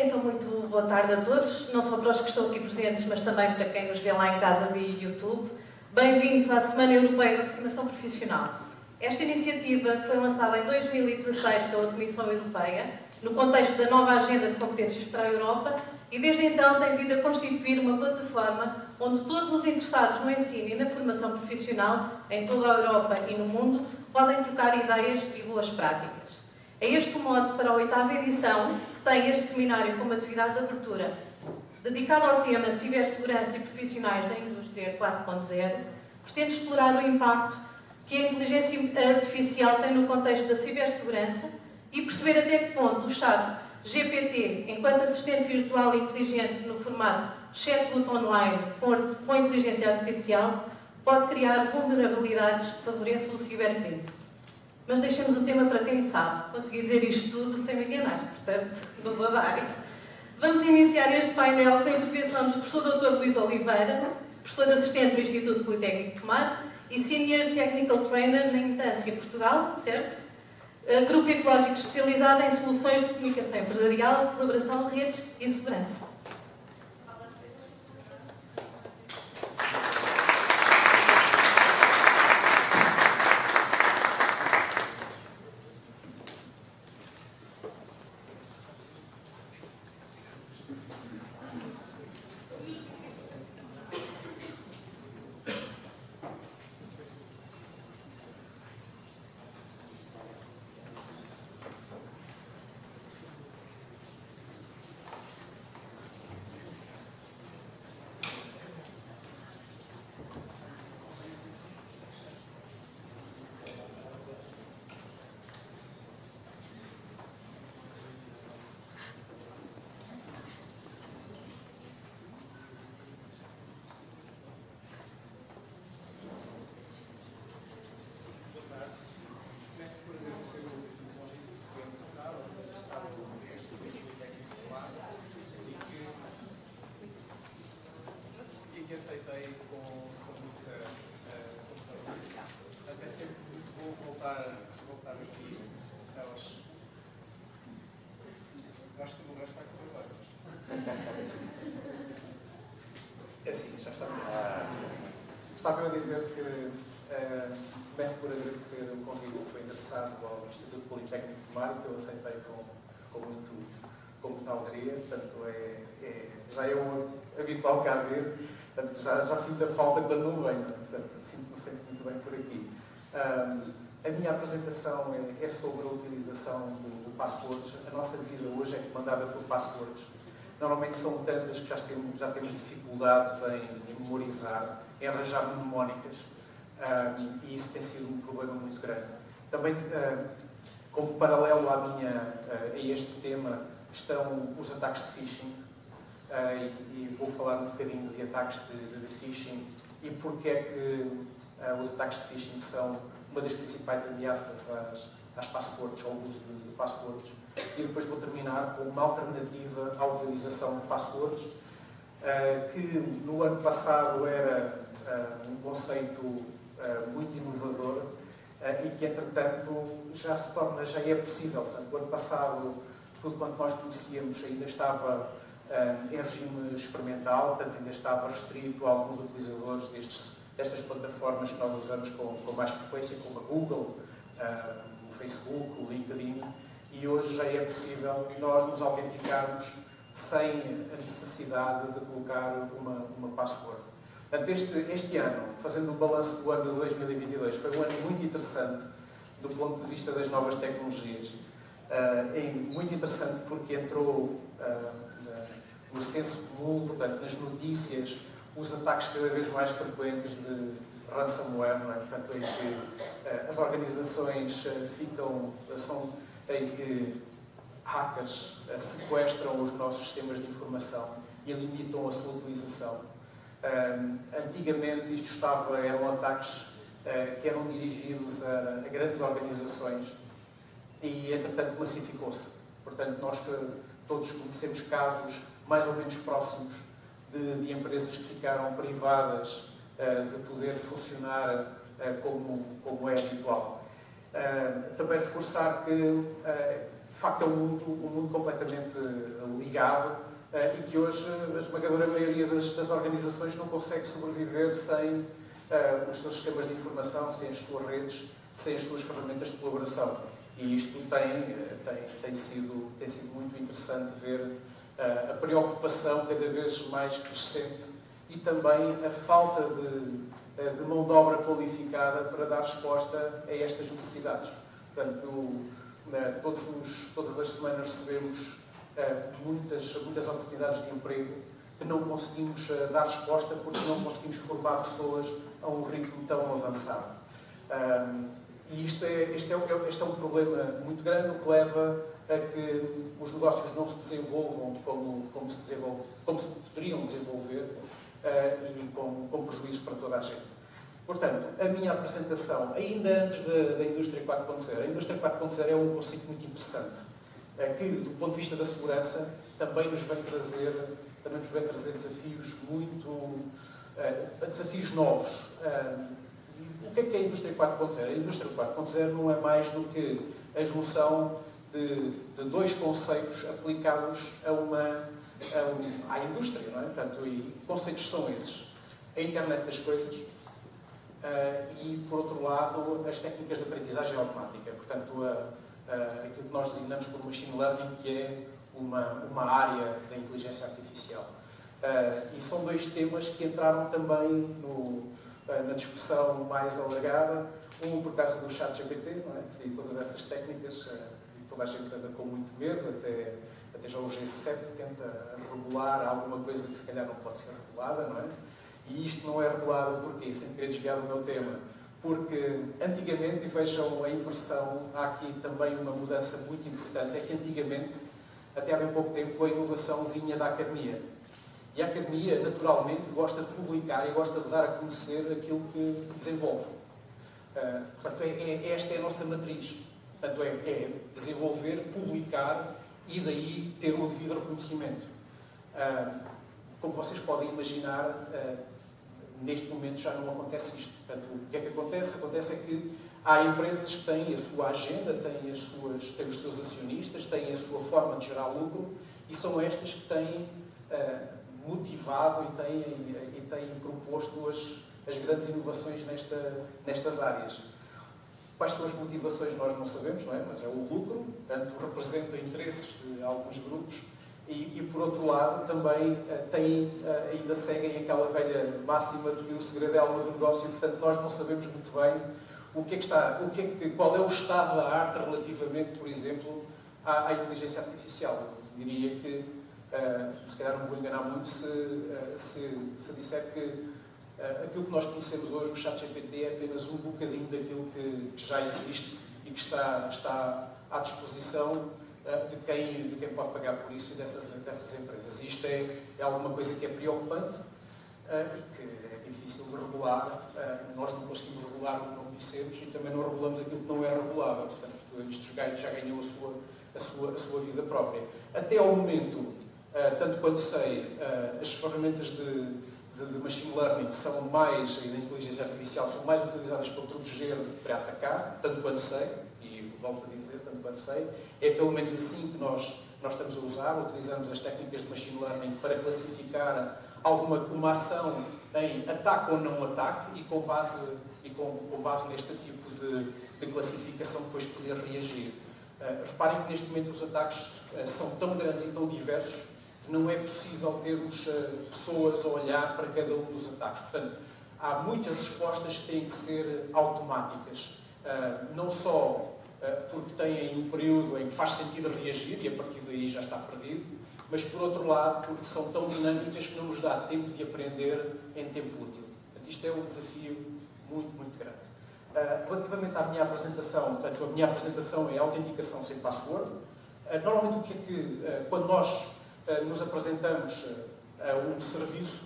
Então, muito boa tarde a todos, não só para os que estão aqui presentes, mas também para quem nos vê lá em casa via YouTube. Bem-vindos à Semana Europeia da Formação Profissional. Esta iniciativa foi lançada em 2016 pela Comissão Europeia, no contexto da nova Agenda de Competências para a Europa, e desde então tem vindo a constituir uma plataforma onde todos os interessados no ensino e na formação profissional, em toda a Europa e no mundo, podem trocar ideias e boas práticas. É este o mote para a 8ª edição, que tem este seminário como atividade de abertura, dedicado ao tema Cibersegurança e Profissionais da Indústria 4.0, pretende explorar o impacto que a inteligência artificial tem no contexto da cibersegurança e perceber até que ponto o chat GPT, enquanto assistente virtual inteligente no formato chatbot online com inteligência artificial, pode criar vulnerabilidades que favoreçam o cibercrime. Mas deixemos o tema para quem sabe. Consegui dizer isto tudo sem me enganar, portanto, nos adarem. Vamos iniciar este painel com a intervenção do professor Dr. Luís Oliveira, professor assistente do Instituto Politécnico de Tomar e Senior Technical Trainer na Intância Portugal, certo? Grupo Ecológico especializado em soluções de comunicação empresarial, colaboração, redes e segurança. Aceitei com muita até sempre muito bom voltar aqui aos. Acho que o resto vai correr bem. É assim, já está. Estava a dizer que começo por agradecer o convite que foi endereçado ao Instituto Politécnico de Tomar, que eu aceitei com muita alegria. Portanto, já é um habitual cá vir. Portanto, já sinto a falta quando não venho. Portanto, sinto-me sempre muito bem por aqui. A minha apresentação é sobre a utilização do passwords. A nossa vida hoje é comandada por passwords. Normalmente são tantas que já temos dificuldades em memorizar, em arranjar mnemónicas. E isso tem sido um problema muito grande. Também, como paralelo a este tema, estão os ataques de phishing. E vou falar um bocadinho de ataques de phishing e porque é que os ataques de phishing são uma das principais ameaças às passwords, ao uso de passwords. E depois vou terminar com uma alternativa à utilização de passwords, que no ano passado era um conceito muito inovador e que, entretanto, já é possível. Portanto, no ano passado, tudo quanto nós conhecíamos ainda estava em regime experimental, portanto ainda estava restrito a alguns utilizadores destas plataformas que nós usamos com mais frequência, como a Google, o Facebook, o LinkedIn, e hoje já é possível nós nos autenticarmos sem a necessidade de colocar uma password. Portanto, este ano, fazendo o balanço do ano de 2022, foi um ano muito interessante do ponto de vista das novas tecnologias. Muito interessante porque entrou no senso comum, portanto, nas notícias, os ataques cada vez mais frequentes de ransomware, não é? Portanto, em que as organizações em que hackers sequestram os nossos sistemas de informação e limitam a sua utilização. Antigamente eram ataques que eram dirigidos a grandes organizações e, entretanto, massificou-se. Portanto, nós todos conhecemos casos mais ou menos próximos de empresas que ficaram privadas de poder funcionar como é habitual. Também reforçar que de facto é um mundo completamente ligado e que hoje a esmagadora maioria das organizações não consegue sobreviver sem os seus sistemas de informação, sem as suas redes, sem as suas ferramentas de colaboração. E isto tem sido muito interessante ver a preocupação cada vez mais crescente e também a falta de mão de obra qualificada para dar resposta a estas necessidades. Portanto, todas as semanas recebemos muitas oportunidades de emprego que não conseguimos dar resposta porque não conseguimos formar pessoas a um ritmo tão avançado. E este é um problema muito grande, o que leva a que os negócios não se desenvolvam como se poderiam desenvolver e com prejuízos para toda a gente. Portanto, a minha apresentação, ainda antes da Indústria 4.0, a Indústria 4.0 é um conceito muito interessante, que, do ponto de vista da segurança, também nos vem trazer desafios novos. O que é a Indústria 4.0? A Indústria 4.0 não é mais do que a junção de dois conceitos aplicados à indústria, não é? Portanto, e conceitos são esses: a internet das coisas e, por outro lado, as técnicas de aprendizagem automática. Portanto, aquilo que nós designamos por machine learning, que é uma área da inteligência artificial. E são dois temas que entraram também na discussão mais alargada, por causa do ChatGPT, não é? E todas essas técnicas, e toda a gente anda com muito medo, até já o G7 tenta regular alguma coisa que se calhar não pode ser regulada, não é? E isto não é regulado porquê? Sem querer desviar do meu tema. Porque antigamente, e vejam a inversão, há aqui também uma mudança muito importante, é que antigamente, até há bem pouco tempo, a inovação vinha da academia. E a academia, naturalmente, gosta de publicar e gosta de dar a conhecer aquilo que desenvolve. Portanto, esta é a nossa matriz. Portanto, é desenvolver, publicar e daí ter o devido reconhecimento. Como vocês podem imaginar, neste momento já não acontece isto. Portanto, o que é que acontece? Acontece é que há empresas que têm a sua agenda, têm os seus acionistas, têm a sua forma de gerar lucro e são estas que têm motivado e têm proposto as grandes inovações nestas áreas. Quais são as motivações nós não sabemos, não é? Mas é o lucro, portanto representa interesses de alguns grupos e por outro lado também ainda seguem aquela velha máxima de que o segredo é a alma do negócio, portanto nós não sabemos muito bem qual é o estado da arte relativamente, por exemplo, à inteligência artificial. Eu diria que se calhar não me vou enganar muito se disser que aquilo que nós conhecemos hoje, o ChatGPT, é apenas um bocadinho daquilo que já existe e que está à disposição de quem pode pagar por isso e dessas empresas. E isto é alguma coisa que é preocupante e que é difícil de regular. Nós não conseguimos regular o que não conhecemos e também não regulamos aquilo que não é regulável. Portanto, isto já ganhou a sua vida própria. Até ao momento, tanto quanto sei, as ferramentas de machine learning são mais, e da inteligência artificial, são mais utilizadas para proteger do que para atacar, tanto quanto sei, e volto a dizer, tanto quanto sei, é pelo menos assim que nós estamos a usar, utilizamos as técnicas de machine learning para classificar uma ação em ataque ou não ataque e com base neste tipo de classificação depois poder reagir. Reparem que neste momento os ataques são tão grandes e tão diversos que não é possível termos pessoas a olhar para cada um dos ataques. Portanto, há muitas respostas que têm que ser automáticas. Não só porque têm um período em que faz sentido reagir e a partir daí já está perdido, mas por outro lado porque são tão dinâmicas que não nos dá tempo de aprender em tempo útil. Portanto, isto é um desafio muito, muito grande. Relativamente à minha apresentação, portanto, a minha apresentação é a autenticação sem password. Normalmente o que é que, quando nós nos apresentamos a um serviço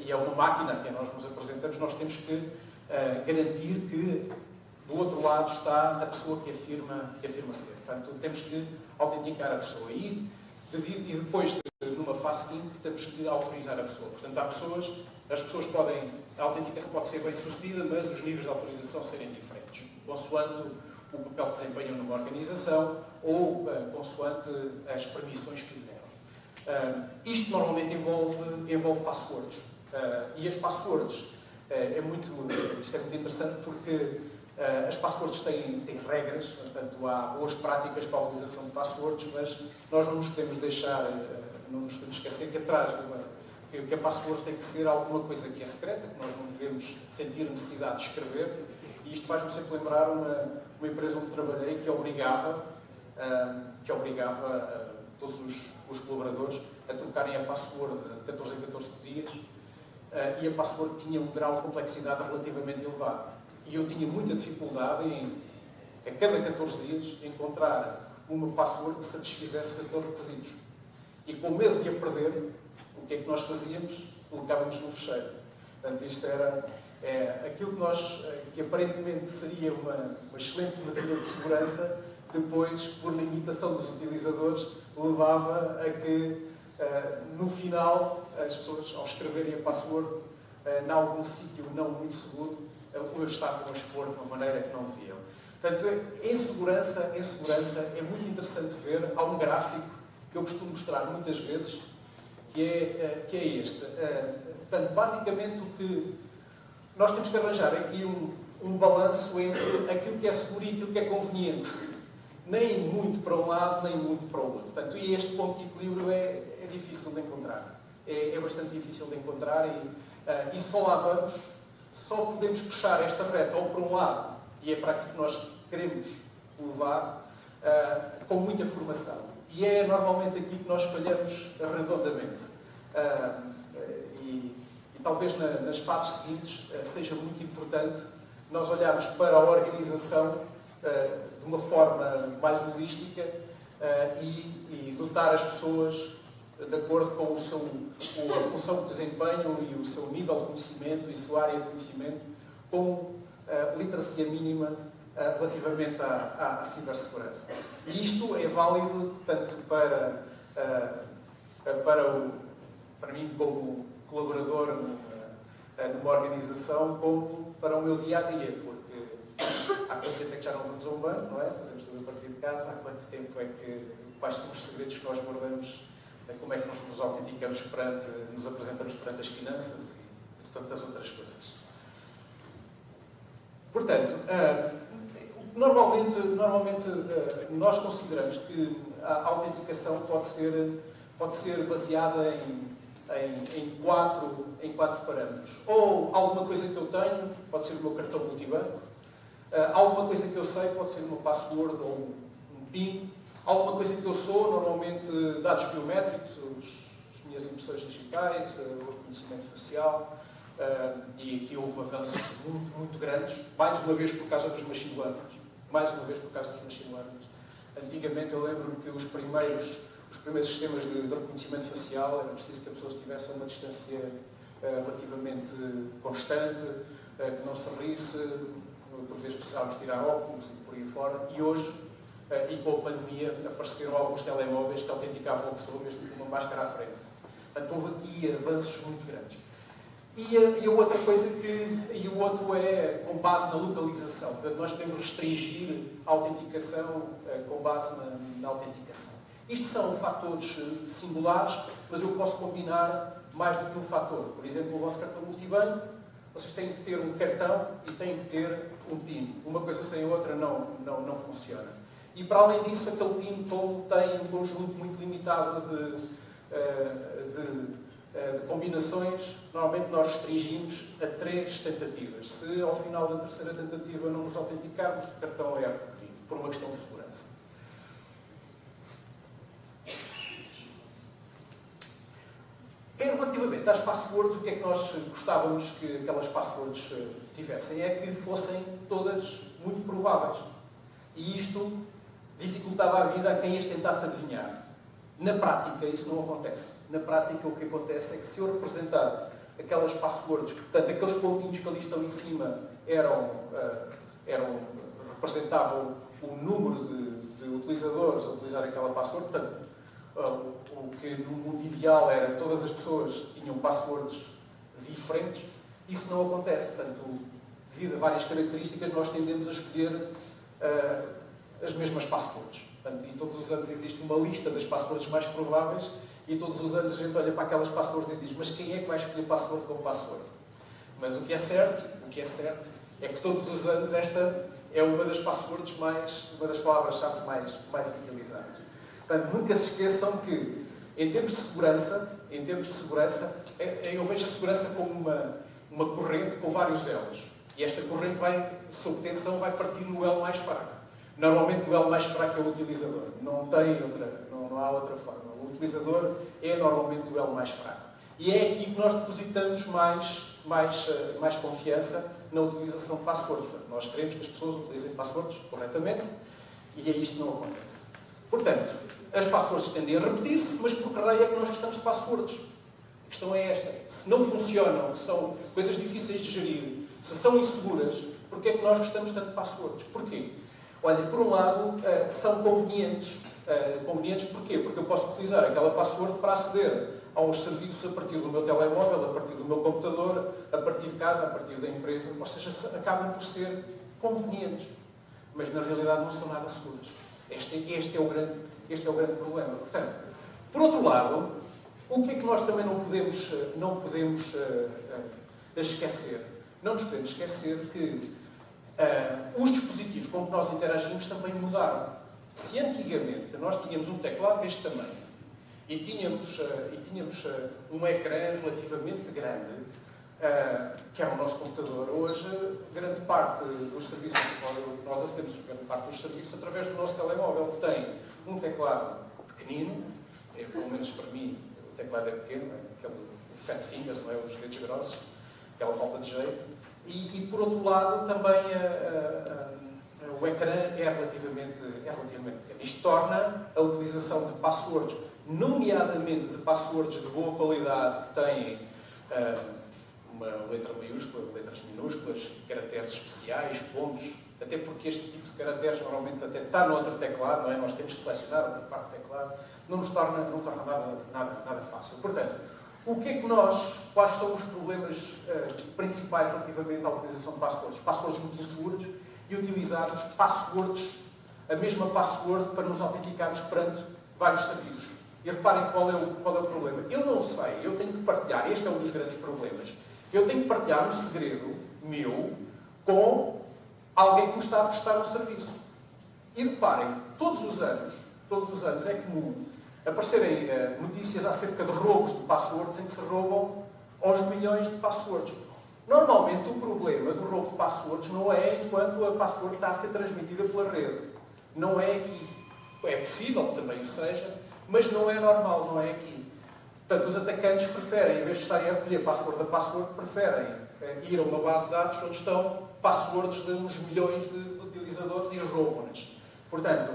e a uma máquina a quem nós nos apresentamos, nós temos que garantir que do outro lado está a pessoa que afirma ser. Portanto, temos que autenticar a pessoa e depois, numa fase seguinte, temos que autorizar a pessoa. Portanto, as pessoas podem, a autenticação pode ser bem sucedida, mas os níveis de autorização serem diferentes, consoante o papel que desempenham numa organização ou consoante as permissões que lhe deram. Isto normalmente envolve passwords. E as passwords, isto é muito interessante porque as passwords têm regras, portanto há boas práticas para a utilização de passwords, mas nós não nos podemos esquecer que atrás que a password tem que ser alguma coisa que é secreta, que nós não devemos sentir a necessidade de escrever. E isto faz-me sempre lembrar uma empresa onde trabalhei que obrigava todos os colaboradores a trocarem a password de 14 em 14 dias, e a password tinha um grau de complexidade relativamente elevado. E eu tinha muita dificuldade em, a cada 14 dias, encontrar uma password que satisfizesse aqueles requisitos. E com medo de a perder, o que é que nós fazíamos? Colocávamos no fecheiro. Portanto, isto era aquilo que aparentemente seria uma excelente medida de segurança, depois, por limitação dos utilizadores, levava a que, no final, as pessoas, ao escreverem a password em algum sítio não muito seguro, o estavam a expor de uma maneira que não deviam. Portanto, em segurança é muito interessante ver, há um gráfico que eu costumo mostrar muitas vezes, que é este. Portanto, basicamente o que nós temos que arranjar aqui um balanço entre aquilo que é seguro e aquilo que é conveniente. Nem muito para um lado, nem muito para o outro. Portanto, e este ponto de equilíbrio é difícil de encontrar. É bastante difícil de encontrar e só podemos puxar esta reta ou para um lado, e é para aquilo que nós queremos levar, com muita formação. E é normalmente aqui que nós falhamos redondamente. E talvez nas fases seguintes seja muito importante nós olharmos para a organização de uma forma mais holística e dotar as pessoas de acordo com a função que desempenham e o seu nível de conhecimento e a sua área de conhecimento, com literacia mínima relativamente à cibersegurança. E isto é válido tanto para mim como colaborador numa organização, como para o meu dia-a-dia, porque há quanto tempo é que já não vamos a um banco, não é? Fazemos tudo a partir de casa, há quanto tempo é que, quais são os segredos que nós guardamos, como é que nós nos autenticamos nos apresentamos perante as finanças e tantas outras coisas. Portanto, normalmente nós consideramos que a autenticação pode ser baseada em quatro parâmetros. Ou alguma coisa que eu tenho, pode ser o meu cartão multibanco. Alguma coisa que eu sei, pode ser uma password ou um PIN. Alguma coisa que eu sou, normalmente dados biométricos, as minhas impressões digitais, o reconhecimento facial. E aqui houve avanços muito, muito grandes, mais uma vez por causa dos machine learning. Antigamente eu lembro que os primeiros sistemas de reconhecimento facial era preciso que a pessoa estivesse a uma distância relativamente constante, que não sorrisse, por vezes precisávamos tirar óculos e por aí fora. E hoje, e com a pandemia, apareceram alguns telemóveis que autenticavam a pessoa mesmo com uma máscara à frente. Portanto, houve aqui avanços muito grandes. E a outra coisa o outro é com base na localização. Portanto, nós podemos restringir a autenticação com base na autenticação. Isto são fatores singulares, mas eu posso combinar mais do que um fator. Por exemplo, o vosso cartão multibanco, vocês têm que ter um cartão e têm que ter um PIN. Uma coisa sem a outra não funciona. E para além disso, aquele PIN tem um conjunto muito limitado de combinações. Normalmente nós restringimos a 3 tentativas. Se ao final da terceira tentativa não nos autenticarmos, o cartão é recolhido, por uma questão de segurança. Relativamente às passwords, o que é que nós gostávamos que aquelas passwords tivessem? É que fossem todas muito prováveis. E isto dificultava a vida a quem as tentasse adivinhar. Na prática, isso não acontece. Na prática, o que acontece é que se eu representar aquelas passwords, portanto, aqueles pontinhos que ali estão em cima representavam o número de utilizadores a utilizar aquela password, portanto, o que no mundo ideal era todas as pessoas tinham passwords diferentes, isso não acontece. Portanto, devido a várias características, nós tendemos a escolher as mesmas passwords. Portanto, e todos os anos existe uma lista das passwords mais prováveis e todos os anos a gente olha para aquelas passwords e diz: mas quem é que vai escolher password como password? Mas o que é certo é que todos os anos esta é uma das passwords uma das palavras-chave mais utilizadas. Portanto, nunca se esqueçam que, em termos de segurança, eu vejo a segurança como uma corrente com vários elos. E esta corrente sob tensão, vai partir no elo mais fraco. Normalmente o elo mais fraco é o utilizador. Não há outra forma. O utilizador é normalmente o elo mais fraco. E é aqui que nós depositamos mais confiança na utilização de passwords. Nós queremos que as pessoas utilizem passwords corretamente e é isto que não acontece. Portanto, as passwords tendem a repetir-se, mas por que raio é que nós gostamos de passwords? A questão é esta. Se não funcionam, se são coisas difíceis de gerir, se são inseguras, porquê é que nós gostamos tanto de passwords? Porquê? Olha, por um lado, são convenientes. Convenientes porquê? Porque eu posso utilizar aquela password para aceder aos serviços a partir do meu telemóvel, a partir do meu computador, a partir de casa, a partir da empresa. Ou seja, acabam por ser convenientes. Mas, na realidade, não são nada seguras. Este é o grande problema. Portanto, por outro lado, o que é que nós também não podemos esquecer? Não nos podemos esquecer que os dispositivos com que nós interagimos também mudaram. Se antigamente nós tínhamos um teclado deste tamanho e tínhamos um ecrã relativamente grande, que era o nosso computador, hoje grande parte dos serviços, nós acedemos grande parte dos serviços através do nosso telemóvel, que tem um teclado pequenino, pelo menos para mim o teclado é pequeno, aquele fat fingers, não é? Os dedos grossos, aquela falta de jeito, e por outro lado também o ecrã é relativamente pequeno. Isto torna a utilização de passwords, nomeadamente de passwords de boa qualidade, que têm uma letra maiúscula, letras minúsculas, caracteres especiais, pontos, até porque este tipo de caracteres normalmente até está no outro teclado, não é? Nós temos que selecionar outra parte do teclado, não torna nada fácil. Portanto, quais são os problemas principais relativamente à utilização de passwords? Passwords muito inseguros e utilizarmos a mesma password para nos autenticarmos perante vários serviços. E reparem qual é o problema. Eu não sei, eu tenho que partilhar, este é um dos grandes problemas, eu tenho que partilhar um segredo meu com alguém que me está a prestar um serviço. E reparem, todos os anos é comum aparecerem notícias acerca de roubos de passwords em que se roubam aos milhões de passwords. Normalmente o problema do roubo de passwords não é enquanto a password está a ser transmitida pela rede. Não é aqui. É possível que também o seja, mas não é normal, não é aqui. Portanto, os atacantes preferem, em vez de estarem a recolher password a password, preferem ir a uma base de dados onde estão passwords de uns milhões de utilizadores e roubam-nas. Portanto,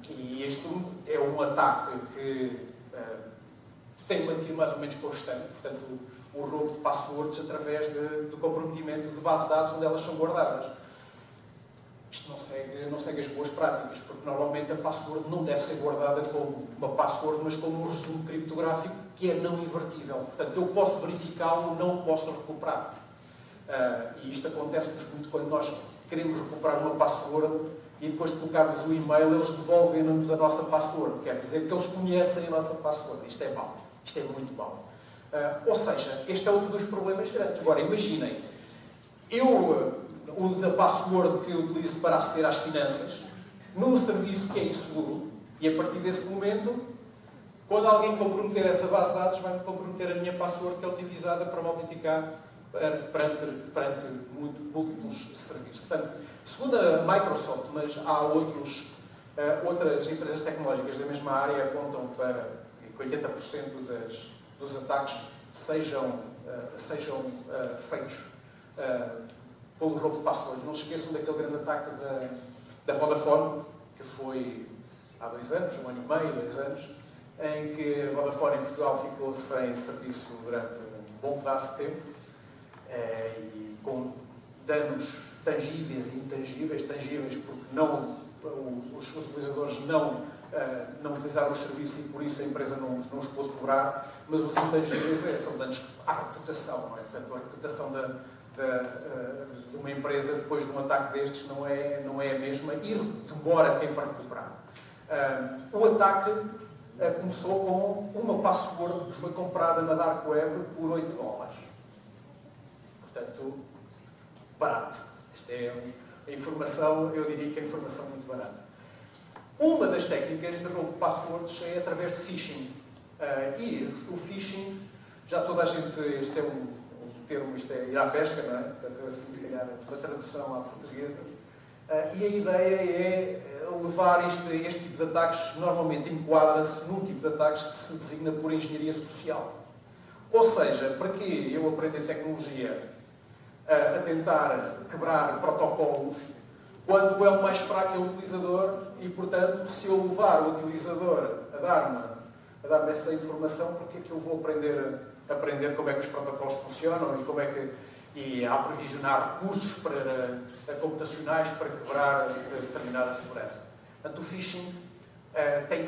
e isto é um ataque que se tem mantido mais ou menos constante. Portanto, o roubo de passwords através do comprometimento de bases de dados onde elas são guardadas. Isto não segue as boas práticas, porque normalmente a password não deve ser guardada como uma password, mas como um resumo criptográfico que é não invertível. Portanto, eu posso verificá-lo, não posso recuperar. E isto acontece-nos muito quando nós queremos recuperar uma password e depois de colocarmos o e-mail, eles devolvem-nos a nossa password. Quer dizer que eles conhecem a nossa password. Isto é mau. Isto é muito mau. Ou seja, este é outro dos problemas grandes. Agora, imaginem, eu uso a password que eu utilizo para aceder às finanças num serviço que é inseguro e a partir desse momento, quando alguém comprometer essa base de dados, vai-me comprometer a minha password que é utilizada para me autenticar perante múltiplos serviços. Portanto, segundo a Microsoft, mas há outras empresas tecnológicas da mesma área apontam para que 80% dos ataques sejam feitos pelo roubo de passwords. Não se esqueçam daquele grande ataque da Vodafone, que foi há 2 anos, 1 ano e meio, 2 anos, em que a Vodafone em Portugal ficou sem serviço durante um bom pedaço de tempo, e com danos tangíveis e intangíveis. Tangíveis porque os utilizadores não utilizaram os serviços e por isso a empresa não os pôde cobrar, mas os intangíveis são danos à reputação, não é? Portanto, a reputação de uma empresa depois de um ataque destes não é a mesma e demora tempo a recuperar. O ataque começou com uma password que foi comprada na Dark Web por $8. Portanto, barato. Esta é a informação, eu diria que é informação muito barata. Uma das técnicas de roubo de passwords é através de phishing. E o phishing, já toda a gente, este é um termo, isto é ir à pesca, não é? Portanto, assim, se calhar, uma tradução à portuguesa. E a ideia é levar este tipo de ataques, normalmente enquadra-se num tipo de ataques que se designa por engenharia social. Ou seja, para que eu aprender tecnologia a tentar quebrar protocolos quando é o mais fraco é o utilizador e, portanto, se eu levar o utilizador a dar-me essa informação, porque é que eu vou aprender como é que os protocolos funcionam e como é que a aprovisionar recursos computacionais para quebrar determinada segurança. Portanto, o phishing tem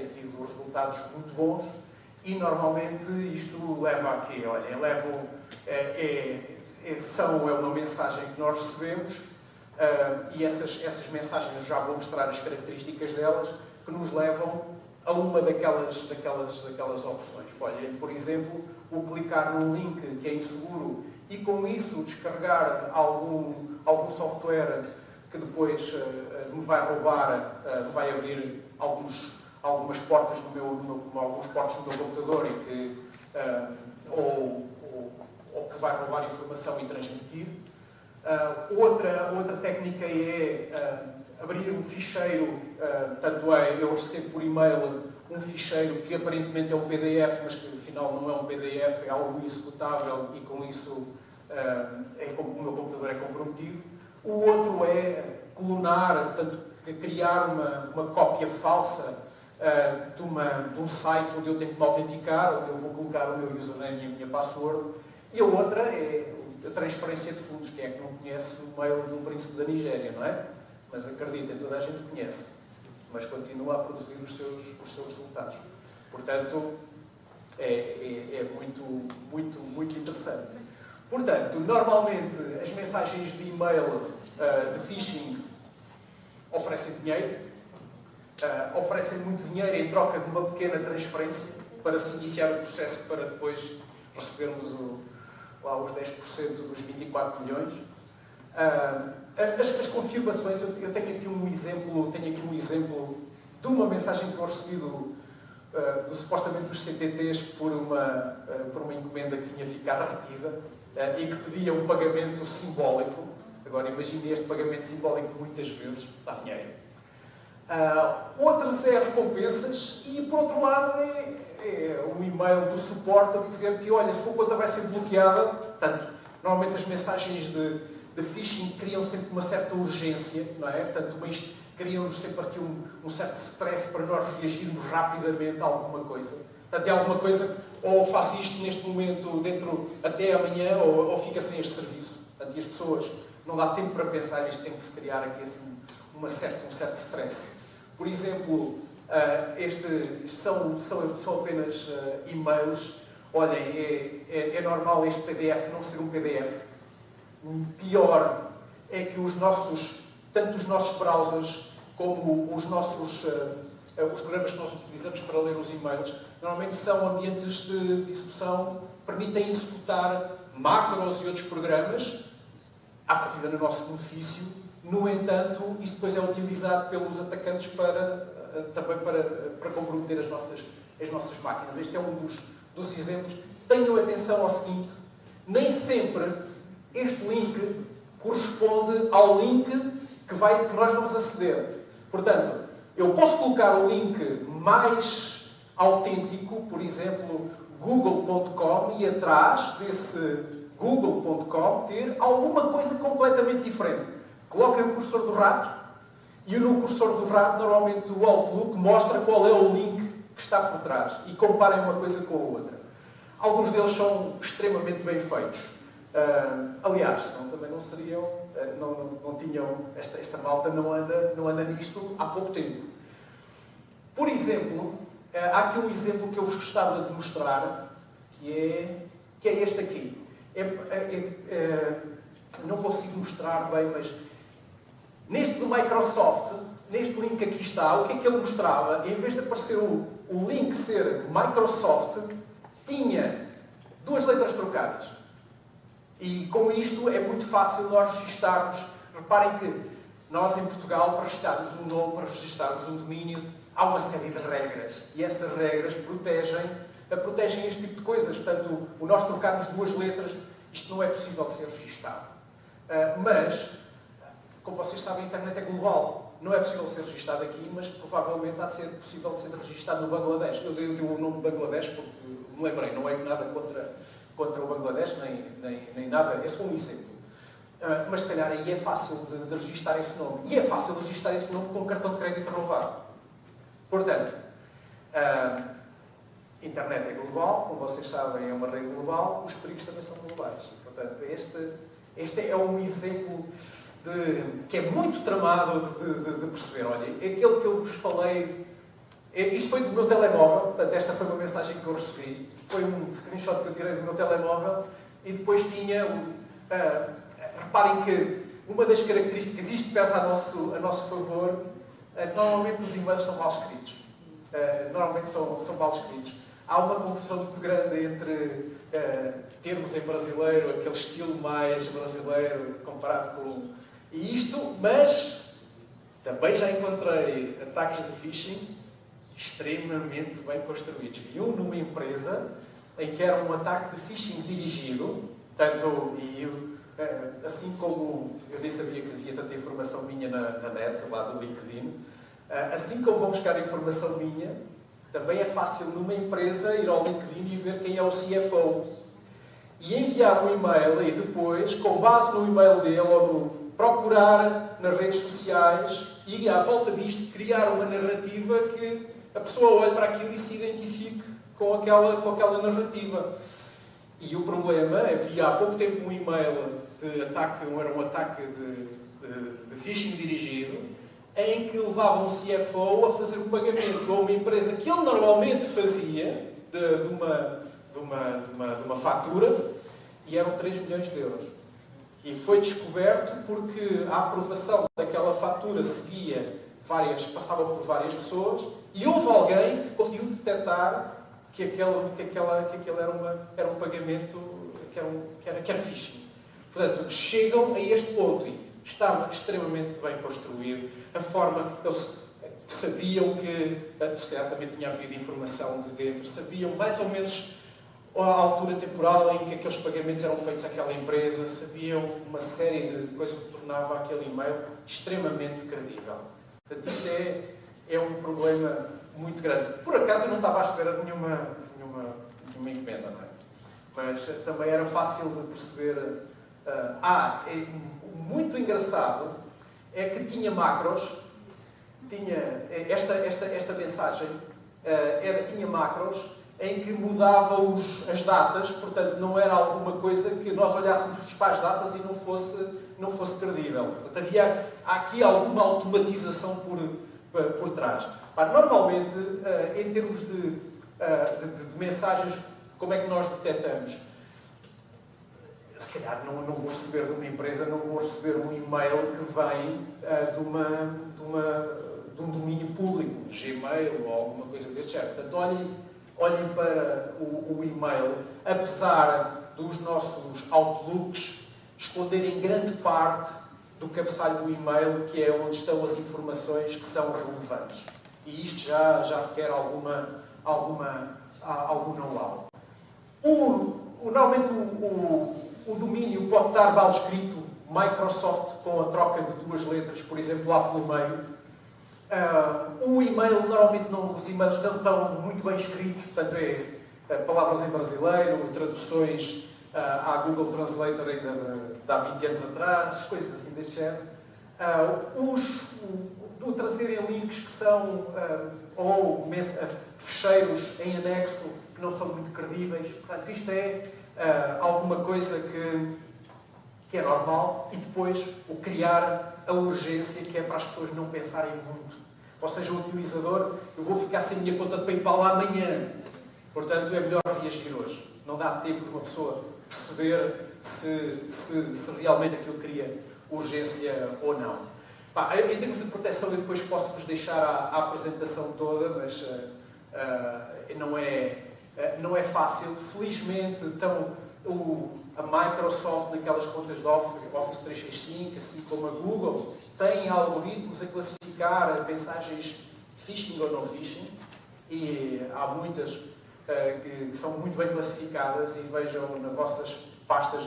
tido resultados muito bons e, normalmente, isto leva a quê? Olha, é uma mensagem que nós recebemos e essas mensagens, eu já vou mostrar as características delas, que nos levam a uma daquelas opções. Olha, por exemplo, o clicar num link que é inseguro e, com isso, descarregar algum software que depois me vai roubar, me vai abrir algumas portas alguns portos no meu computador e que ou que vai roubar informação e transmitir. Outra técnica é abrir um ficheiro, tanto é eu recebo por e-mail um ficheiro que aparentemente é um PDF, mas que afinal não é um PDF, é algo executável e com isso o meu computador é comprometido. O outro é clonar, portanto, criar uma cópia falsa de um site onde eu tenho que me autenticar, onde eu vou colocar o meu username e a minha password. E a outra é a transferência de fundos. Quem é que não conhece o mail de um príncipe da Nigéria, não é? Mas acreditem, toda a gente conhece. Mas continua a produzir os seus resultados. Portanto, é muito interessante. Portanto, normalmente as mensagens de e-mail de phishing oferecem dinheiro. Oferecem muito dinheiro em troca de uma pequena transferência para se iniciar o processo para depois recebermos os 10% dos 24 milhões. As confirmações, eu tenho aqui um exemplo de uma mensagem que eu recebi supostamente dos CTTs por uma encomenda que tinha ficado retida e que pedia um pagamento simbólico. Agora imagine este pagamento simbólico muitas vezes dá dinheiro. Outras é recompensas e, por outro lado, é um e-mail do suporte a dizer que, olha, se a conta vai ser bloqueada, portanto, normalmente as mensagens de phishing criam sempre uma certa urgência, não é? Portanto, criam sempre aqui um certo stress para nós reagirmos rapidamente a alguma coisa. Portanto, é alguma coisa, ou faço isto neste momento, até amanhã, ou fica sem este serviço. Portanto, e as pessoas não dá tempo para pensar, isto tem que se criar aqui assim, um certo stress. Por exemplo, são apenas e-mails. Olhem, é normal este PDF não ser um PDF. Pior é que tanto os nossos browsers como os programas que nós utilizamos para ler os e-mails, normalmente são ambientes de execução, permitem executar macros e outros programas à partida no nosso benefício. No entanto, isso depois é utilizado pelos atacantes também para comprometer as nossas máquinas. Este é um dos exemplos. Tenham atenção ao seguinte: nem sempre este link corresponde ao link que nós vamos aceder. Portanto, eu posso colocar o link mais autêntico, por exemplo, google.com, e atrás desse google.com ter alguma coisa completamente diferente. Coloquem o cursor do rato e no cursor do rato, normalmente, o Outlook mostra qual é o link que está por trás e comparem uma coisa com a outra. Alguns deles são extremamente bem feitos. Aliás, senão também não seriam, não tinham, esta malta não anda nisto há pouco tempo. Por exemplo, há aqui um exemplo que eu vos gostava de mostrar, que é este aqui. não consigo mostrar bem, mas neste do Microsoft, neste link aqui está, o que é que ele mostrava? Em vez de aparecer o link ser Microsoft, tinha 2 letras trocadas. E com isto é muito fácil nós registarmos. Reparem que nós em Portugal, para registarmos um nome, para registarmos um domínio, há uma série de regras. E essas regras protegem este tipo de coisas. Portanto, o nós trocarmos 2 letras, isto não é possível de ser registado. Mas, como vocês sabem, a internet é global. Não é possível de ser registado aqui, mas provavelmente há de ser possível de ser registado no Bangladesh. Eu dei o nome de Bangladesh porque me lembrei, não é nada contra o Bangladesh, nem nada, é só um exemplo. Mas se calhar aí é fácil de registrar esse nome. E é fácil de registrar esse nome com um cartão de crédito roubado. Portanto, a internet é global, como vocês sabem, é uma rede global, os perigos também são globais. Portanto, este é um exemplo que é muito tramado de perceber. Olha, aquele que eu vos falei, isto foi do meu telemóvel, portanto, esta foi uma mensagem que eu recebi. Foi um screenshot que eu tirei do meu telemóvel e depois tinha reparem que uma das características, isto pesa a nosso favor, normalmente os e-mails são mal escritos. Normalmente são mal escritos. Há uma confusão muito grande entre termos em brasileiro, aquele estilo mais brasileiro comparado com isto, mas também já encontrei ataques de phishing extremamente bem construídos. Vi um numa empresa em que era um ataque de phishing dirigido, tanto assim como eu nem sabia que havia tanta informação minha na net, lá do LinkedIn, assim como vão buscar informação minha, também é fácil numa empresa ir ao LinkedIn e ver quem é o CFO. E enviar um e-mail e depois, com base no e-mail dele, ou procurar nas redes sociais e, à volta disto, criar uma narrativa que a pessoa olhe para aquilo e se identifique com aquela narrativa. E o problema, havia há pouco tempo um e-mail de ataque, era um ataque de phishing dirigido, em que levava um CFO a fazer um pagamento a uma empresa que ele normalmente fazia de uma fatura, e eram 3 milhões de euros. E foi descoberto porque a aprovação daquela fatura passava por várias pessoas, e houve alguém que conseguiu detectar que aquele era um pagamento que era phishing. Portanto, chegam a este ponto e estava extremamente bem construído. A forma, eles sabiam que, se calhar também tinha havido informação de dentro, sabiam mais ou menos a altura temporal em que aqueles pagamentos eram feitos àquela empresa, sabiam uma série de coisas que tornava aquele e-mail extremamente credível. Portanto, isto é um problema muito grande. Por acaso eu não estava à espera de nenhuma encomenda, não é? Mas também era fácil de perceber. Muito engraçado é que tinha macros, tinha esta mensagem, tinha macros em que mudava as datas, portanto não era alguma coisa que nós olhássemos para as datas e não fosse credível. Portanto, há aqui alguma automatização por trás. Normalmente, em termos de mensagens, como é que nós detectamos? Se calhar não vou receber de uma empresa, não vou receber um e-mail que vem de um domínio público, um Gmail ou alguma coisa deste género. Portanto, olhem para o e-mail, apesar dos nossos outlooks esconderem grande parte do cabeçalho do e-mail, que é onde estão as informações que são relevantes. E isto já requer algum know-how. Normalmente o domínio pode estar mal escrito, Microsoft com a troca de 2 letras, por exemplo, lá pelo meio. O e-mail, normalmente os e-mails não estão muito bem escritos, portanto palavras em brasileiro, traduções à Google Translator ainda de há 20 anos atrás, coisas assim deste género. Do trazerem links que são ou fecheiros em anexo que não são muito credíveis. Portanto, isto é alguma coisa que é normal, e depois o criar a urgência, que é para as pessoas não pensarem muito. Ou seja, o utilizador, eu vou ficar sem a minha conta de PayPal amanhã, portanto é melhor reagir hoje. não dá tempo de uma pessoa perceber se realmente aquilo cria urgência ou não. Em termos de proteção, eu depois posso-vos deixar a apresentação toda, mas não é fácil. Felizmente, então, a Microsoft, naquelas contas de Office 365, assim como a Google, têm algoritmos a classificar mensagens phishing ou não phishing, e há muitas que são muito bem classificadas, e vejam nas vossas pastas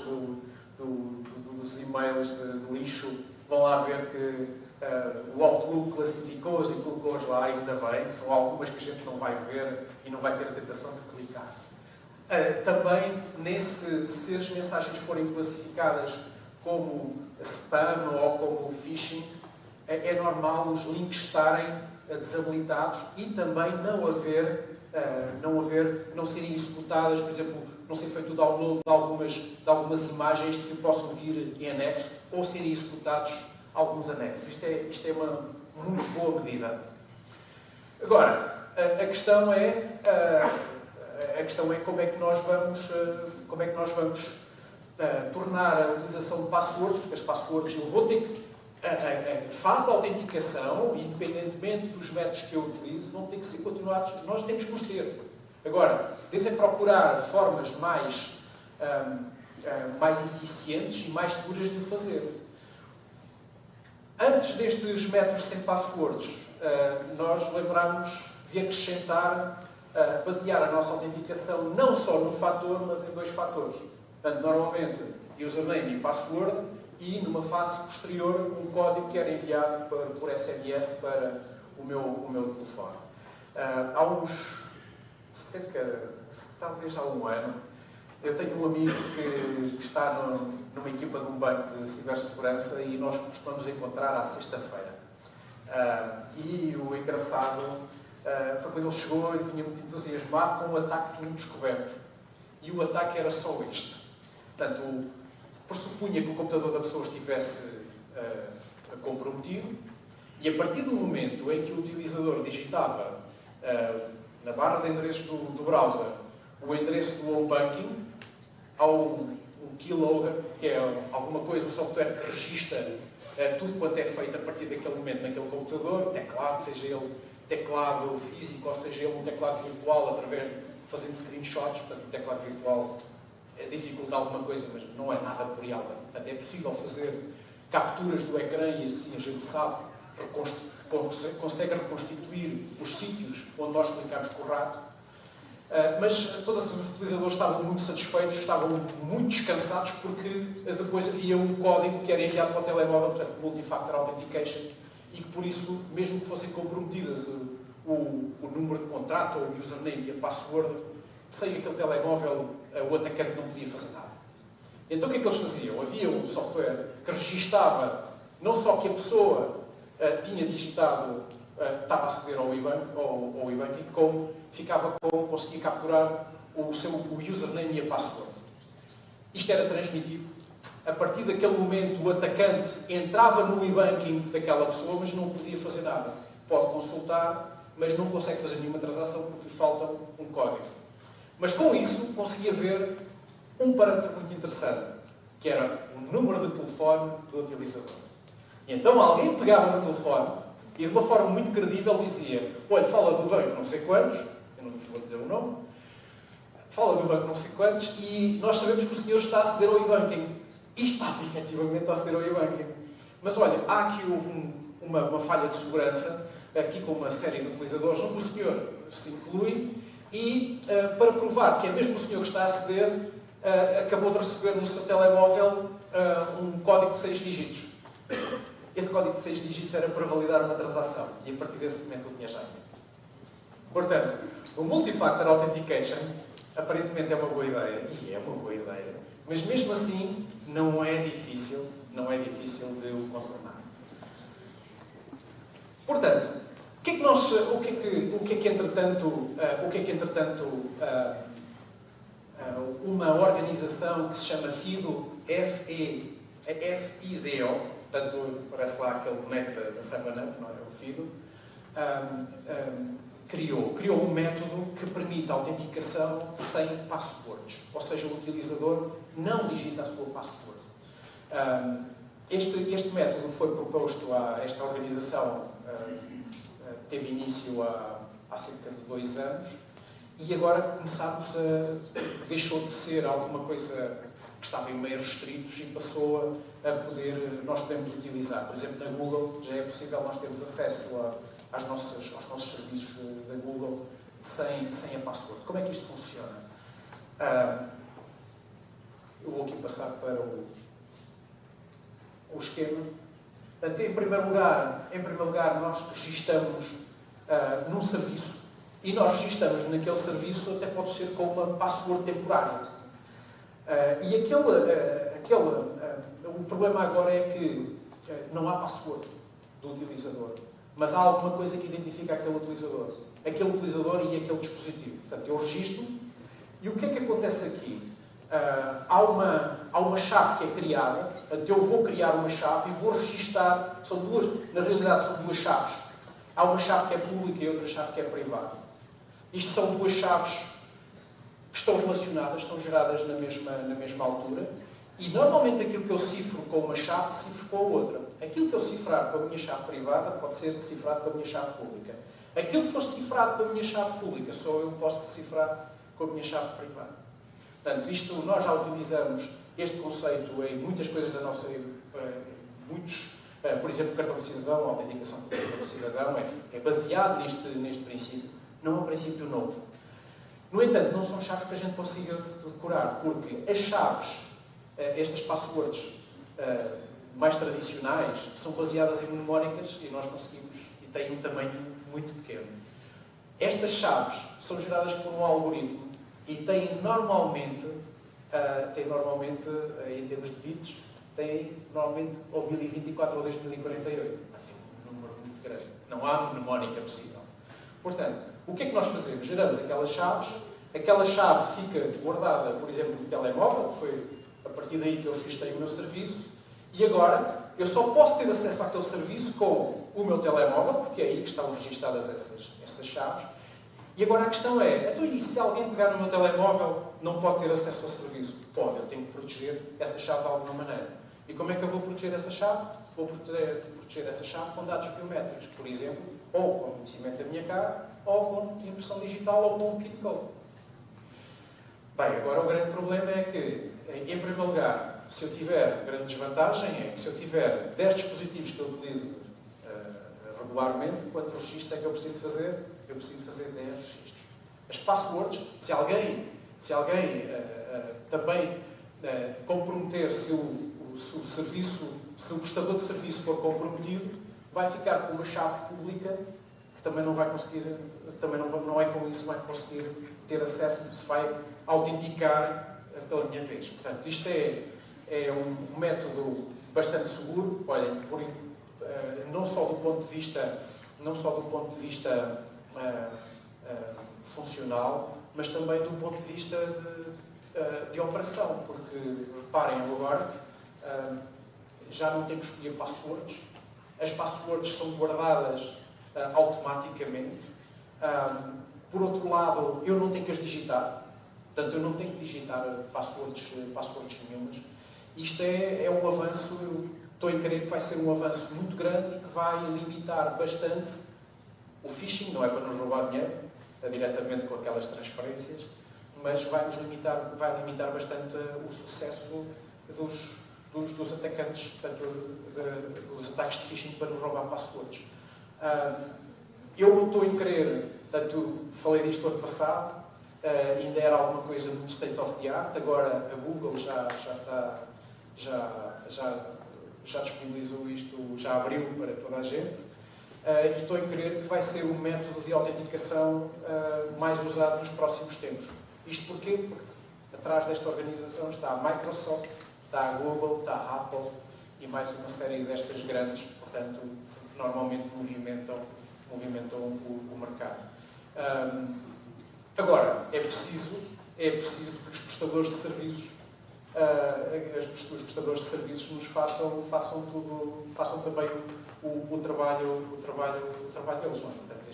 dos e-mails de lixo, vão lá ver que o Outlook classificou-os e colocou-os lá, ainda bem. São algumas que a gente não vai ver e não vai ter a tentação de clicar. Também, se as mensagens forem classificadas como spam ou como phishing, é normal os links estarem desabilitados e também não serem executadas, por exemplo, não ser feito o download de algumas imagens que possam vir em anexo ou serem executados alguns anexos. Isto é uma muito boa medida. Agora, a questão é como é que nós vamos tornar a utilização de passwords, porque as passwords eu vou ter que a fase da autenticação, independentemente dos métodos que eu utilizo, vão ter que ser continuados. Nós temos que os ter. Agora, devemos procurar formas mais eficientes e mais seguras de o fazer. Antes destes métodos sem passwords, nós lembramos de acrescentar, basear a nossa autenticação não só no fator, mas em dois fatores. Portanto, normalmente, username e password, e numa fase posterior, um código que era enviado por SMS para o meu telefone. Há talvez há um ano, eu tenho um amigo que está numa equipa de um banco de cibersegurança e nós costumamos encontrar à sexta-feira. E o engraçado foi quando ele chegou e tinha muito entusiasmado com um ataque que tinham descoberto. E o ataque era só este. Portanto, pressupunha que o computador da pessoa estivesse comprometido e a partir do momento em que o utilizador digitava na barra de endereços do browser o endereço do home banking, há um keylogger, que é alguma coisa, um software que registra tudo quanto é feito a partir daquele momento naquele computador, teclado, seja ele teclado físico ou seja ele um teclado virtual, fazendo screenshots. Portanto, o teclado virtual dificulta alguma coisa, mas não é nada por aí além. Portanto, é possível fazer capturas do ecrã e assim a gente sabe, consegue reconstituir os sítios onde nós clicamos com o rato. Mas todos os utilizadores estavam muito satisfeitos, estavam muito descansados, porque depois havia um código que era enviado para o telemóvel, portanto, Multi-Factor Authentication, e que por isso, mesmo que fossem comprometidas o número de contrato, ou o username e a password, sem aquele telemóvel, o atacante não podia fazer nada. Então o que é que eles faziam? Havia um software que registava não só que a pessoa tinha digitado, estava a aceder ao e-banking, como conseguia capturar o username e a password. Isto era transmitido. A partir daquele momento, o atacante entrava no e-banking daquela pessoa, mas não podia fazer nada. Pode consultar, mas não consegue fazer nenhuma transação porque lhe falta um código. Mas com isso, conseguia ver um parâmetro muito interessante, que era o número de telefone do utilizador. E então alguém pegava no telefone e de uma forma muito credível dizia: olha, fala do banco não sei quantos, eu não vos vou dizer o nome, fala do banco não sei quantos, e nós sabemos que o senhor está a aceder ao e-banking. E estava efetivamente a aceder ao e-banking. Mas olha, houve uma falha de segurança, aqui com uma série de utilizadores, onde o senhor se inclui, e para provar que é mesmo o senhor que está a aceder, acabou de receber no seu telemóvel um código de 6 dígitos. Esse código de 6 dígitos era para validar uma transação, e a partir desse momento eu tinha já. Portanto, o Multi-Factor Authentication aparentemente é uma boa ideia, e é uma boa ideia, mas mesmo assim não é difícil de o contornar. Portanto, o que é que entretanto uma organização que se chama FIDO, F-I-D-O, portanto, parece lá aquele boneco da 7-Up, não é? O FIDO, criou um método que permite a autenticação sem passwords. Ou seja, o utilizador não digita a sua password. Este método foi proposto a esta organização, teve início há cerca de 2 anos, e agora deixou de ser alguma coisa que estava em meios restritos e passou nós podemos utilizar. Por exemplo, na Google já é possível nós termos acesso aos nossos serviços da Google sem a password. Como é que isto funciona? Eu vou aqui passar para o esquema. Em primeiro lugar, nós registamos num serviço, e nós registramos naquele serviço, até pode ser com uma password temporária. O problema agora é que não há password do utilizador, mas há alguma coisa que identifica aquele utilizador e aquele dispositivo. Portanto, eu registro, e o que é que acontece aqui? Há uma chave que é criada, eu vou criar uma chave e vou registar, na realidade são 2 chaves. Há uma chave que é pública e outra chave que é privada. Isto são 2 chaves que estão relacionadas, estão geradas na mesma altura, e normalmente aquilo que eu cifro com uma chave, cifro com a outra. Aquilo que eu cifrar com a minha chave privada pode ser decifrado com a minha chave pública. Aquilo que for cifrado com a minha chave pública, só eu posso decifrar com a minha chave privada. Portanto, nós já utilizamos este conceito em muitas coisas da nossa... por exemplo, o cartão de cidadão, a autenticação do cartão de cidadão é baseado neste princípio. Não é um princípio novo. No entanto, não são chaves que a gente consiga decorar, porque as chaves, estas passwords mais tradicionais, são baseadas em mnemónicas e nós conseguimos, e têm um tamanho muito pequeno. Estas chaves são geradas por um algoritmo e têm normalmente, em termos de bits, têm normalmente ou 1024 ou 2048. Tem um número muito grande. Não há mnemónica possível. Portanto, o que é que nós fazemos? Geramos aquelas chaves, aquela chave fica guardada, por exemplo, no telemóvel, que foi a partir daí que eu registrei o meu serviço, e agora eu só posso ter acesso àquele serviço com o meu telemóvel, porque é aí que estão registadas essas chaves. E agora a questão é, então, e se alguém pegar no meu telemóvel não pode ter acesso ao serviço? Pode, eu tenho que proteger essa chave de alguma maneira. E como é que eu vou proteger essa chave? Vou proteger essa chave com dados biométricos, por exemplo, ou com conhecimento da minha cara, ou com impressão digital, ou com um PIN code. Bem, agora o grande problema é que, em primeiro lugar, se eu tiver, a grande desvantagem é que se eu tiver 10 dispositivos que eu utilizo regularmente, quantos registros é que eu preciso fazer? Eu preciso fazer 10 registros. As passwords, se alguém também comprometer, se o prestador de serviço for comprometido, vai ficar com uma chave pública que também não vai conseguir, não é com isso que vai conseguir ter acesso, se vai autenticar pela minha vez. Portanto, isto é um método bastante seguro, olhem, não só do ponto de vista funcional, mas também do ponto de vista de operação, porque, reparem agora, já não temos que escolher passwords, as passwords são guardadas automaticamente. Por outro lado, eu não tenho que as digitar, portanto, eu não tenho que digitar passwords nenhumas. Isto é um avanço, eu estou a crer que vai ser um avanço muito grande e que vai limitar bastante o phishing, não é para nos roubar dinheiro, diretamente com aquelas transferências, mas vai limitar bastante o sucesso dos atacantes, portanto, dos ataques de phishing para nos roubar passwords. Eu estou a crer, portanto, falei disto ano passado, ainda era alguma coisa no state of the art, agora a Google já disponibilizou isto, já abriu para toda a gente, e estou a crer que vai ser o método de autenticação mais usado nos próximos tempos. Isto porquê? Porque atrás desta organização está a Microsoft, está a Google, está a Apple e mais uma série destas grandes, portanto, que normalmente movimentam o mercado. Agora, é preciso que os prestadores de serviços nos façam também o trabalho deles. Não é? Portanto,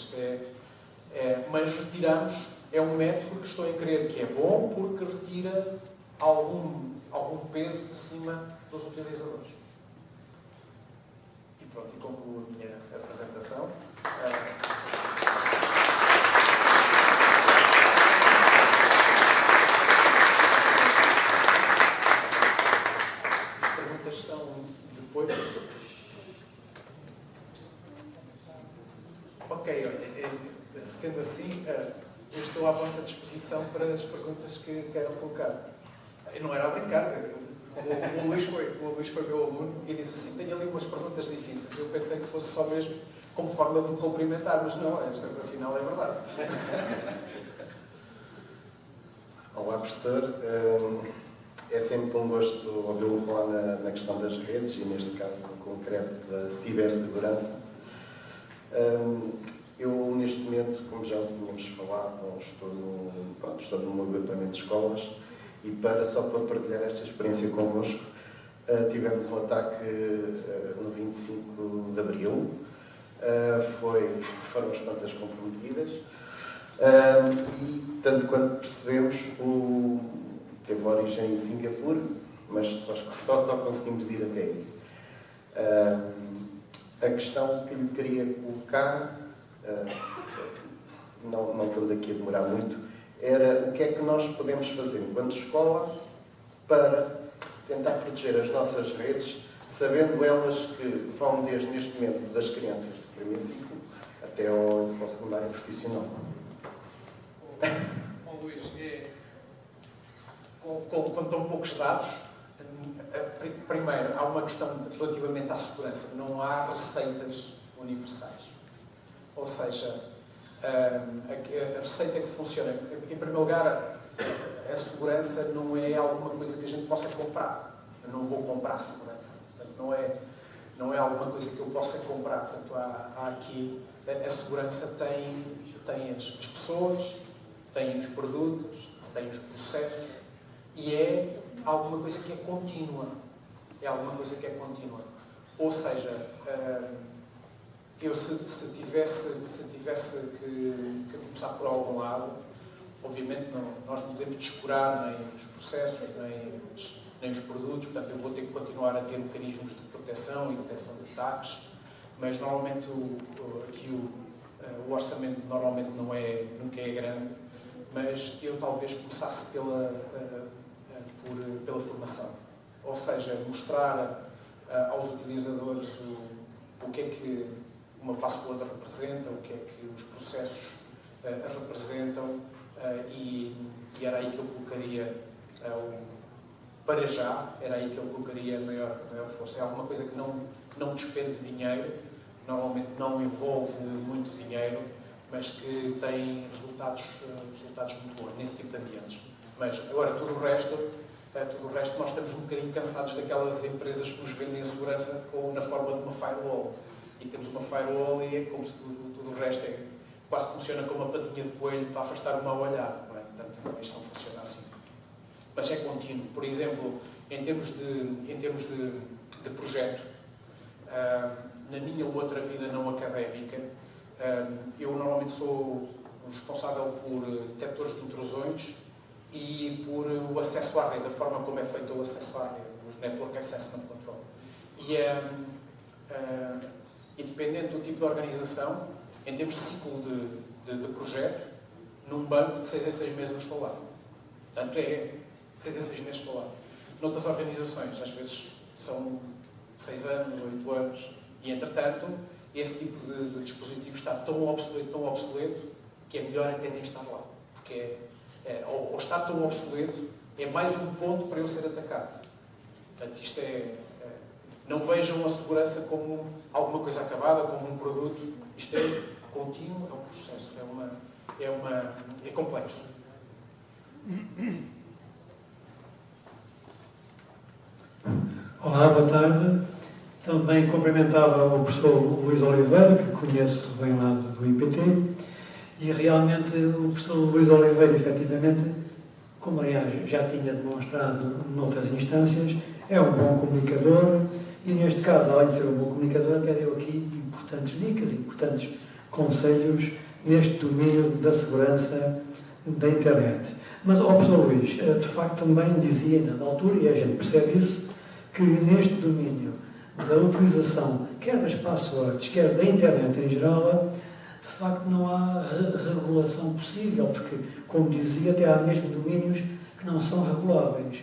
Mas retiramos, é um método que estou a crer que é bom porque retira algum peso de cima dos utilizadores. E pronto, e concluo a minha apresentação. As perguntas são depois. Ok, olha, sendo assim, eu estou à vossa disposição para as perguntas que queiram colocar. Eu não era a brincar. O Luís foi meu aluno e disse assim, tenho ali umas perguntas difíceis. Eu pensei que fosse só mesmo como forma de me cumprimentar, mas não, esta afinal é verdade. Olá, professor. É sempre um gosto ouvi-lo falar na questão das redes e, neste caso concreto, da cibersegurança. Eu, neste momento, como já tínhamos falado, estou num agrupamento de escolas e, só para partilhar esta experiência convosco, tivemos um ataque no 25 de Abril. Foram as contas comprometidas e, tanto quanto percebemos, teve origem em Singapura, mas só conseguimos ir até aí. A questão que lhe queria colocar, não estou aqui a demorar muito, era o que é que nós podemos fazer enquanto escola para tentar proteger as nossas redes, sabendo elas que vão desde neste momento das crianças do primeiro ciclo até ao secundário profissional. Luís, com tão poucos dados, primeiro, há uma questão relativamente à segurança. Não há receitas universais. Ou seja, a receita que funciona, em primeiro lugar, a segurança não é alguma coisa que a gente possa comprar. Eu não vou comprar segurança. Portanto, não é alguma coisa que eu possa comprar. Portanto, há aqui, a segurança tem as pessoas, tem os produtos, tem os processos e é alguma coisa que é contínua. É alguma coisa que é contínua. Ou seja, eu se tivesse que começar por algum lado, obviamente nós não podemos descurar nem os processos, nem os produtos, portanto eu vou ter que continuar a ter mecanismos de proteção e detecção de ataques, mas normalmente o orçamento normalmente nunca é grande, mas eu talvez começasse pela formação. Ou seja, mostrar aos utilizadores o que é que uma password representa, o que é que os processos representam, e era aí que eu colocaria, para já, era aí que eu colocaria a maior força. É alguma coisa que não despende dinheiro, normalmente não envolve muito dinheiro, mas que tem resultados muito bons nesse tipo de ambientes. Mas agora, tudo o resto nós estamos um bocadinho cansados daquelas empresas que nos vendem a segurança na forma de uma firewall. E temos uma firewall e é como se tudo o resto quase funciona como uma patinha de coelho para afastar o mau olhar. Não é? Portanto, isto não funciona assim. Mas é contínuo. Por exemplo, em termos de projeto, na minha outra vida não académica, eu normalmente sou responsável por detectores de intrusões e por o acesso à rede, a forma como é feito o acesso à rede, os Network Assessment Control. E dependendo do tipo de organização, em termos de ciclo de projeto, num banco de 6 em 6 meses não estou lá. Portanto, é 6 em 6 meses estou lá. Noutras organizações, às vezes, são 6 anos, 8 anos, e, entretanto, esse tipo de dispositivo está tão obsoleto, que é melhor até nem estar lá. Porque ou estar tão obsoleto é mais um ponto para eu ser atacado. Portanto, isto não vejam a segurança como alguma coisa acabada, como um produto. Isto é contínuo, é um processo, é complexo. Olá, boa tarde. Também cumprimentava o professor Luís Oliveira, que conheço bem lá do IPT, e realmente o professor Luís Oliveira, efetivamente, como aliás já tinha demonstrado noutras instâncias, é um bom comunicador e, neste caso, além de ser um bom comunicador, até deu aqui importantes dicas, importantes conselhos neste domínio da segurança da internet. Mas, ó professor Luís, de facto também dizia na altura, e a gente percebe isso, que neste domínio da utilização, quer das passwords, quer da internet em geral, de facto não há regulação possível, porque, como dizia, até há mesmo domínios que não são reguláveis.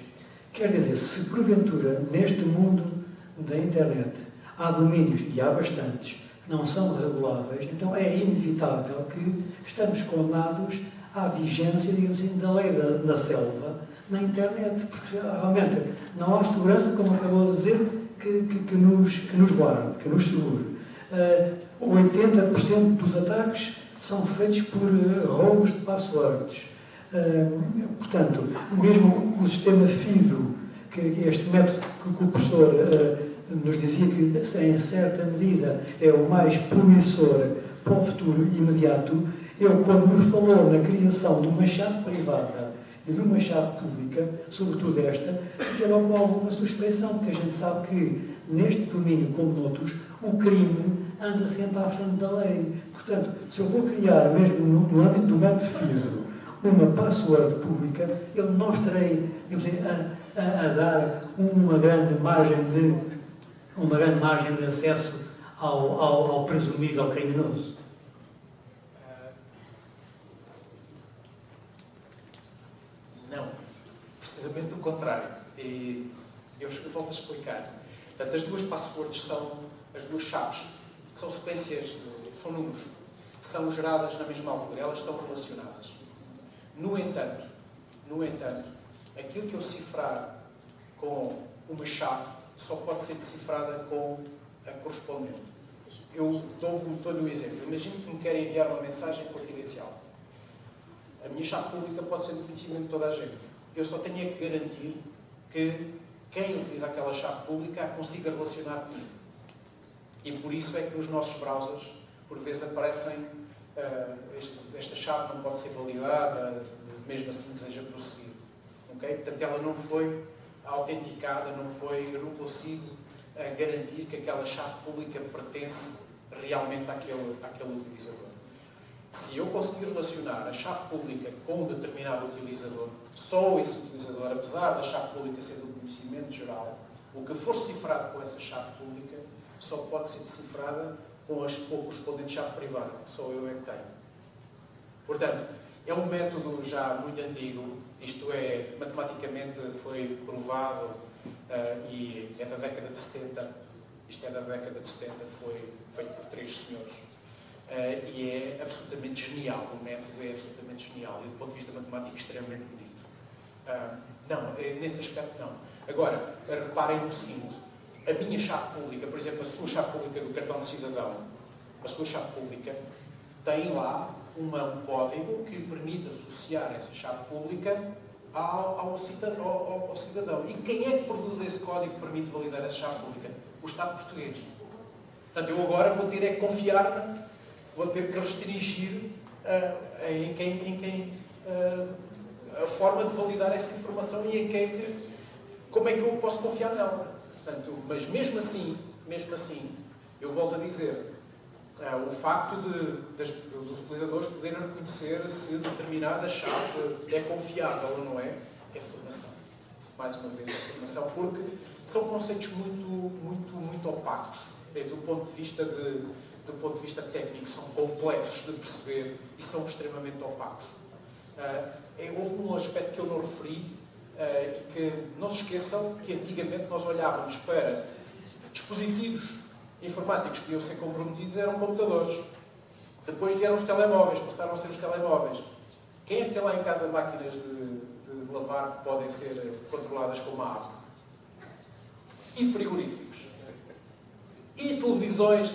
Quer dizer, se porventura, neste mundo da internet, há domínios, e há bastantes, que não são reguláveis, então é inevitável que estamos condenados à vigência, digamos assim, da lei da selva na internet, porque realmente não há segurança, como acabou de dizer, que nos guarde, que nos segure. 80% dos ataques são feitos por roubos de passwords. Portanto, mesmo o sistema FIDO, que este método que o professor nos dizia que, em certa medida, é o mais promissor para o futuro imediato, eu, quando me falou na criação de uma chave privada e de uma chave pública, sobretudo esta, fiquei logo com alguma suspeição, porque a gente sabe que, neste domínio, como noutros, o crime anda sempre à frente da lei. Portanto, se eu vou criar, mesmo no âmbito do método FIDO, uma password pública, eu não estarei a dar uma grande margem de acesso ao presumível criminoso. Não. Precisamente o contrário. E eu volto a explicar. Portanto, as duas passwords são as duas chaves. São sequências, são números que são geradas na mesma altura. Elas estão relacionadas. No entanto, aquilo que eu cifrar com uma chave só pode ser decifrada com a correspondente. Eu dou-lhe um exemplo. Imagino que me querem enviar uma mensagem confidencial. A minha chave pública pode ser do conhecimento de toda a gente. Eu só tenho que garantir que quem utiliza aquela chave pública a consiga relacionar comigo. E por isso é que nos nossos browsers, por vezes, aparecem esta chave não pode ser validada, mesmo assim deseja prosseguir. Okay? Portanto, ela não foi autenticada, eu não consigo garantir que aquela chave pública pertence realmente àquele utilizador. Se eu conseguir relacionar a chave pública com um determinado utilizador, só esse utilizador, apesar da chave pública ser do conhecimento geral, o que for cifrado com essa chave pública só pode ser decifrada com a correspondente chave privada, que só eu é que tenho. Portanto, é um método já muito antigo, isto é, matematicamente foi provado e é da década de 70, isto é da década de 70, foi feito por 3 senhores. E é absolutamente genial, o método é absolutamente genial e do ponto de vista matemático extremamente bonito. Não, nesse aspecto não. Agora, reparem no seguinte, a minha chave pública, por exemplo, a sua chave pública do cartão de cidadão, a sua chave pública tem lá um código que permite associar essa chave pública ao cidadão. E quem é que produz esse código que permite validar essa chave pública? O Estado português. Portanto, eu agora vou ter que confiar, vou ter que restringir em quem a forma de validar essa informação e como é que eu posso confiar nela. Portanto, mas mesmo assim, eu volto a dizer, o facto dos utilizadores poderem reconhecer se determinada chave é confiável ou não é formação. Mais uma vez, é formação, porque são conceitos muito opacos. Do ponto de vista técnico, são complexos de perceber e são extremamente opacos. Houve um aspecto que eu não referi e que não se esqueçam que antigamente nós olhávamos para dispositivos informáticos que podiam ser comprometidos, eram computadores. Depois vieram os telemóveis, passaram a ser os telemóveis. Quem é que tem lá em casa máquinas de lavar que podem ser controladas com uma app? E frigoríficos. E televisões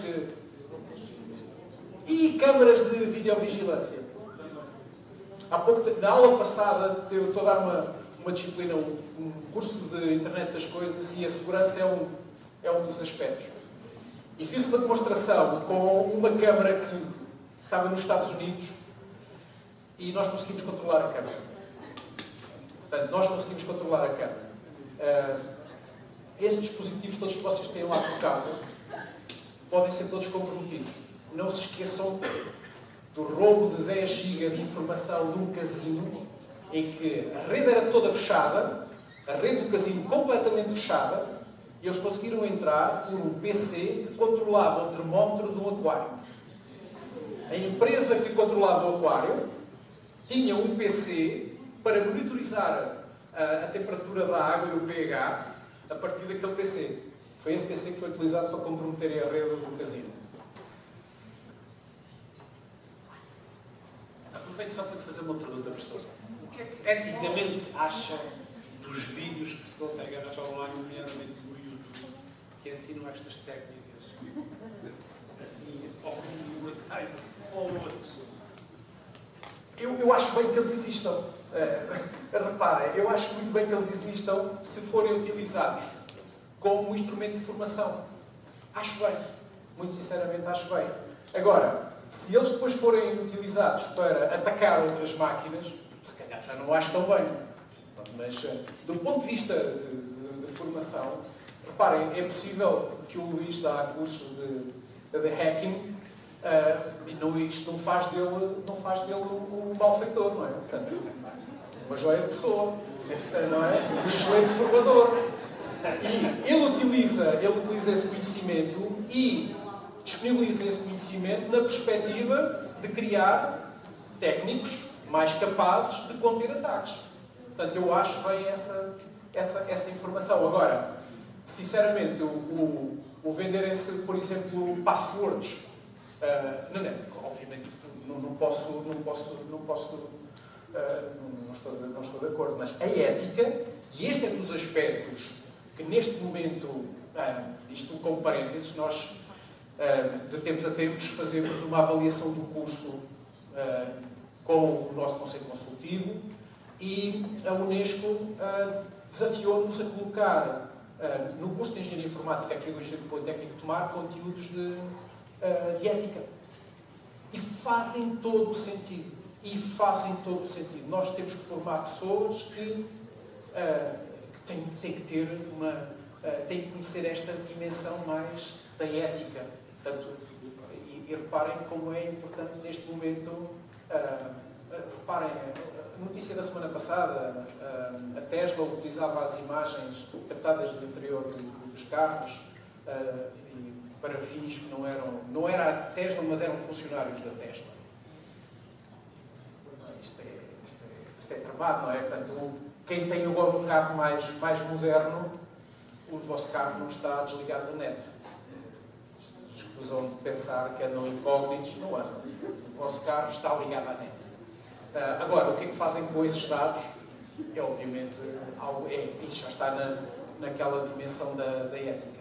e câmaras de videovigilância. Há pouco, na aula passada, eu estou a dar uma disciplina, um curso de internet das coisas, e a segurança é um dos aspectos. E fiz uma demonstração com uma câmara que estava nos Estados Unidos e nós conseguimos controlar a câmara. Portanto, nós conseguimos controlar a câmara. Esses dispositivos todos que vocês têm lá por casa podem ser todos comprometidos. Não se esqueçam do roubo de 10 GB de informação de um casino, em que a rede era toda fechada, a rede do casino completamente fechada, e eles conseguiram entrar por um PC que controlava o termómetro de um aquário. A empresa que controlava o aquário tinha um PC para monitorizar a temperatura da água e o pH a partir daquele PC. Foi esse PC que foi utilizado para comprometerem a rede do casino. Aproveito só para te fazer uma pergunta, professor. O que é que eticamente acha dos vídeos que se conseguem arranjar online, nomeadamente no YouTube, que ensinam estas técnicas, assim, ao como ou outros? Eu acho bem que eles existam. Reparem, eu acho muito bem que eles existam se forem utilizados como instrumento de formação. Acho bem. Muito sinceramente, acho bem. Agora, se eles depois forem utilizados para atacar outras máquinas, se calhar já não acho tão bem. Mas, do ponto de vista de formação, reparem, é possível que o Luís dá curso de hacking e isto não faz dele um malfeitor, não é? Portanto, uma joia de pessoa, não é? Um excelente formador. E ele utiliza esse conhecimento e disponibiliza esse conhecimento na perspectiva de criar técnicos mais capazes de conter ataques. Portanto, eu acho bem essa informação. Agora, sinceramente, o venderem-se, por exemplo, passwords na net, obviamente não estou de acordo, mas a ética, e este é dos aspectos que neste momento, isto com parênteses, nós de tempos a tempos fazemos uma avaliação do curso com o nosso Conselho Consultivo e a Unesco desafiou-nos a colocar no curso de Engenharia Informática aqui do Instituto Politécnico de Tomar conteúdos de ética. E fazem todo o sentido. Nós temos que formar pessoas que têm que ter têm que conhecer esta dimensão mais da ética. Portanto, e reparem como é importante neste momento. Reparem, a notícia da semana passada, a Tesla utilizava as imagens captadas do interior dos carros para fins que não era a Tesla, mas eram funcionários da Tesla. Isto é tramado, não é? Portanto, quem tem agora um carro mais moderno, o vosso carro não está desligado da net. Escusam de pensar que andam incógnitos, não andam. O vosso carro está ligado à net. Agora, o que é que fazem com esses dados? É obviamente algo, isso já está naquela dimensão da ética.